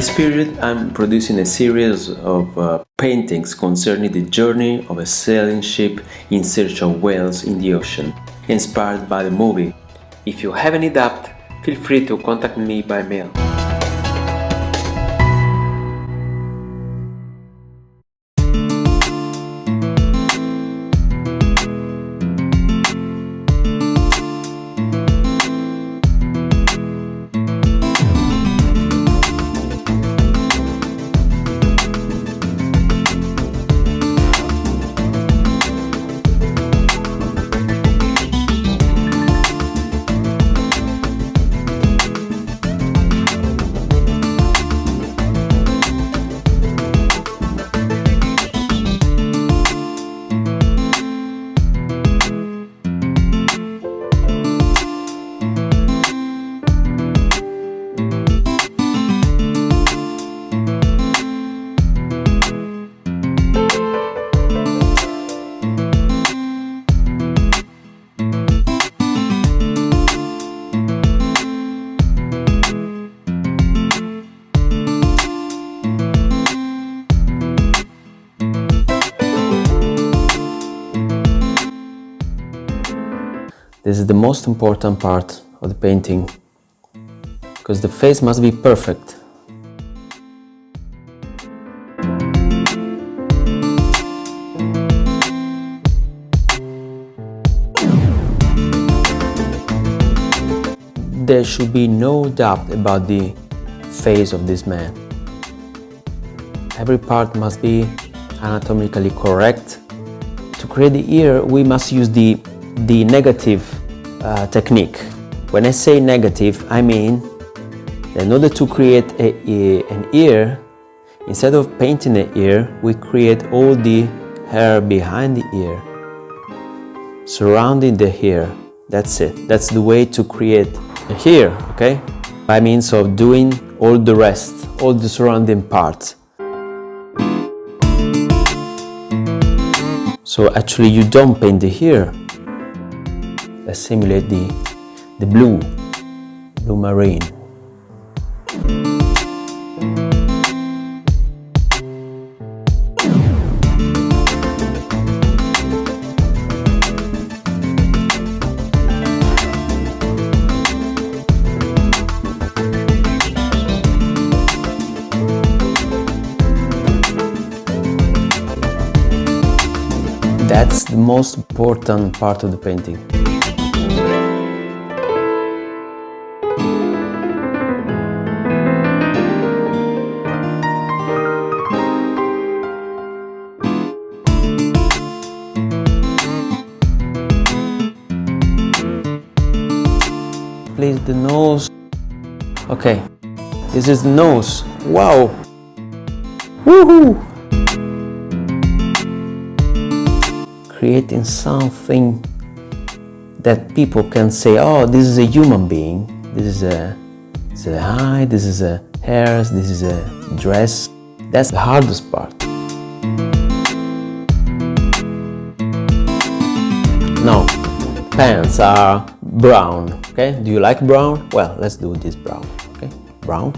this period, I'm producing a series of paintings concerning the journey of a sailing ship in search of whales in the ocean, inspired by the movie. If you have any doubt, feel free to contact me by mail. This is the most important part of the painting, because the face must be perfect. There should be no doubt about the face of this man. Every part must be anatomically correct. To create the ear, we must use the negative technique. When I say negative, I mean that in order to create an ear, instead of painting the ear, we create all the hair behind the ear, surrounding the hair. That's it. That's the way to create a hair, okay? By means of doing all the rest, all the surrounding parts. So actually you don't paint the hair. Let's simulate the blue marine. That's the most important part of the painting. Place the nose. Okay, this is the nose. Wow! Woohoo! Creating something that people can say, oh, this is a human being. This is a eye, this is a hairs, this is a dress. That's the hardest part. Now, pants are brown, okay? Do you like brown? Well, let's do this brown, okay? Brown,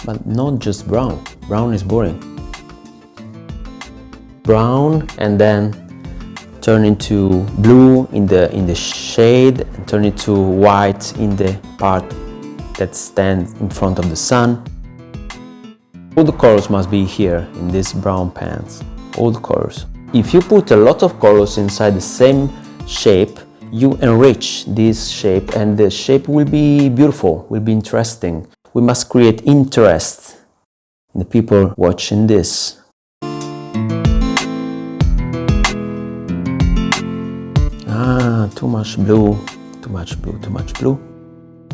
but not just brown. Brown is boring. Brown and then turn into blue in the shade and turn into white in the part that stands in front of the sun. All the colors must be here in this brown pants. All the colors. If you put a lot of colors inside the same shape, you enrich this shape and the shape will be beautiful, will be interesting. We must create interest in the people watching this. Too much blue, too much blue, too much blue.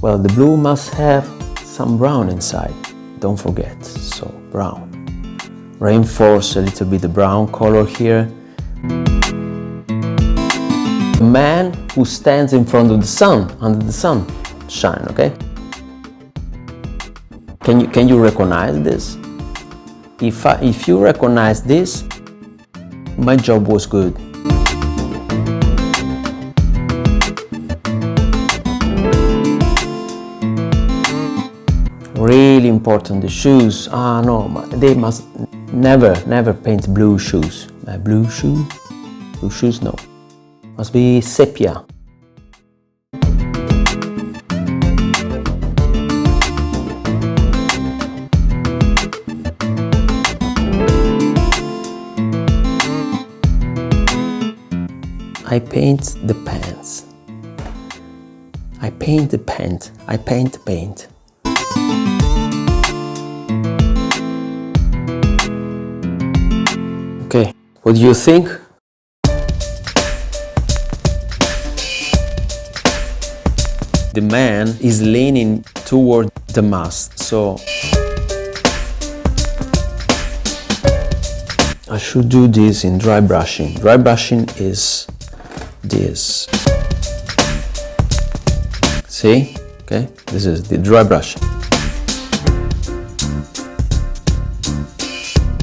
Well, the blue must have some brown inside, don't forget. So, brown. Reinforce a little bit the brown color here. A man who stands in front of the sun, under the sun shine, okay? Can you recognize this? If you recognize this, my job was good. really important, the shoes. Ah no, they must never paint blue shoes. Blue shoes, no. Must be sepia. I paint the pants. I paint the paint. I paint the paint. Okay, what do you think? The man is leaning toward the mast, so I should do this in dry brushing. Dry brushing is this. See? Okay, this is the dry brushing.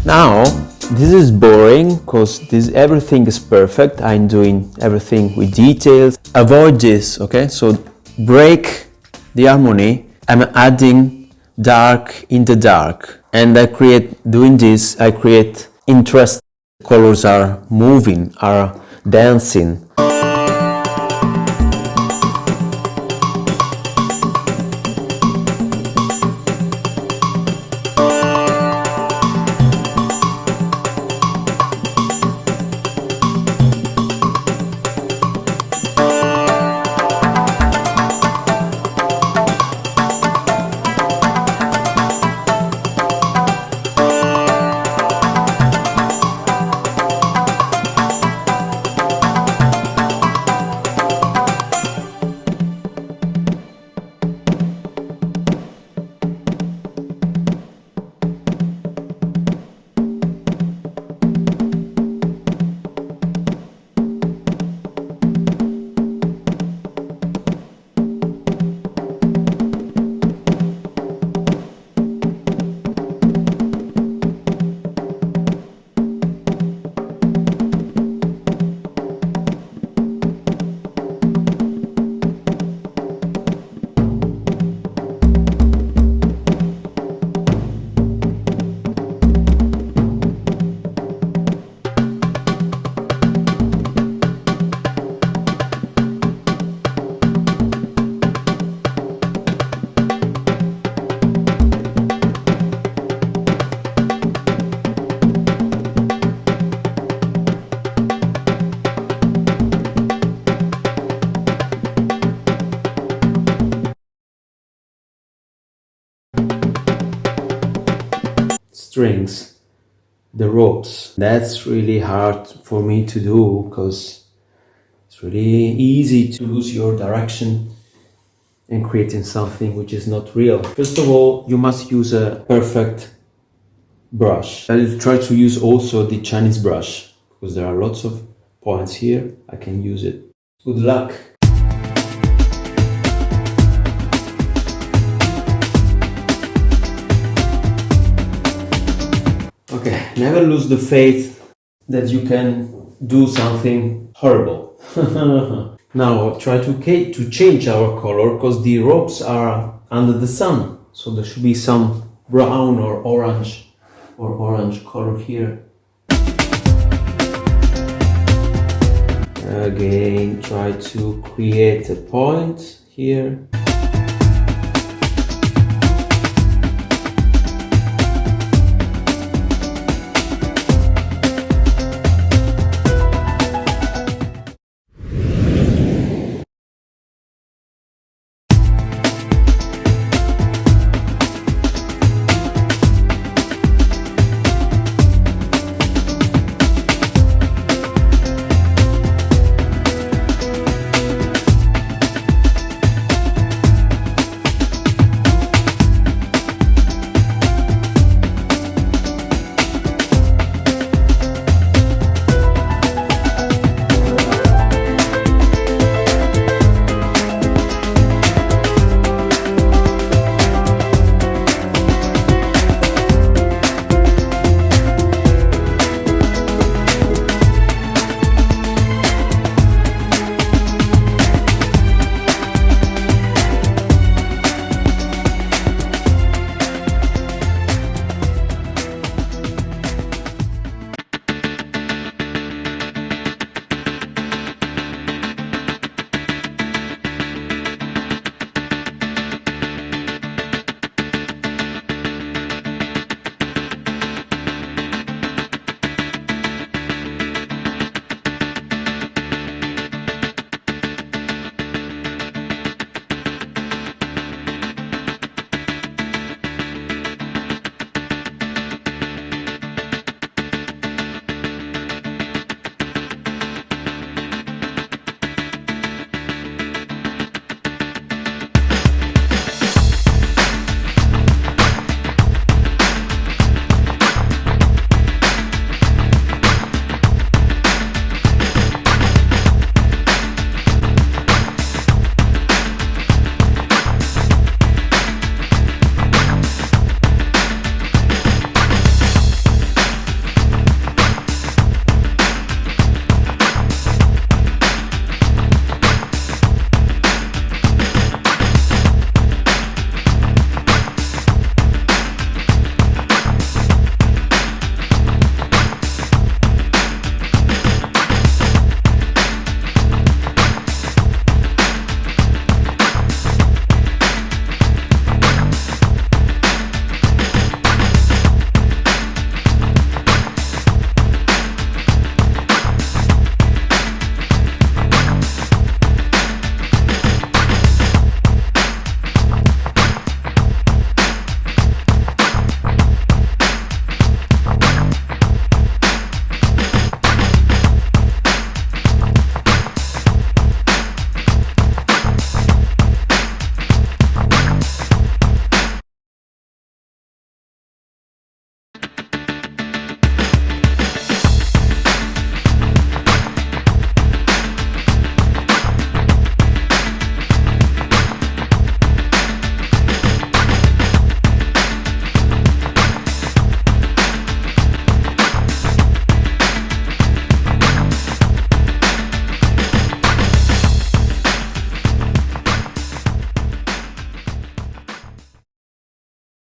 Now, this is boring because everything is perfect. I'm doing everything with details. Avoid this, okay? So break the harmony. I'm adding dark in the dark, and doing this, I create interest. Colors are moving, are dancing. Strings, the ropes. That's really hard for me to do because it's really easy to lose your direction and creating something which is not real. First of all, you must use a perfect brush. I try to use also the Chinese brush because there are lots of points here. I can use it. Good luck. Okay, never lose the faith that you can do something horrible. Now try to change our color because the ropes are under the sun, so there should be some brown or orange color here. Again, try to create a point here.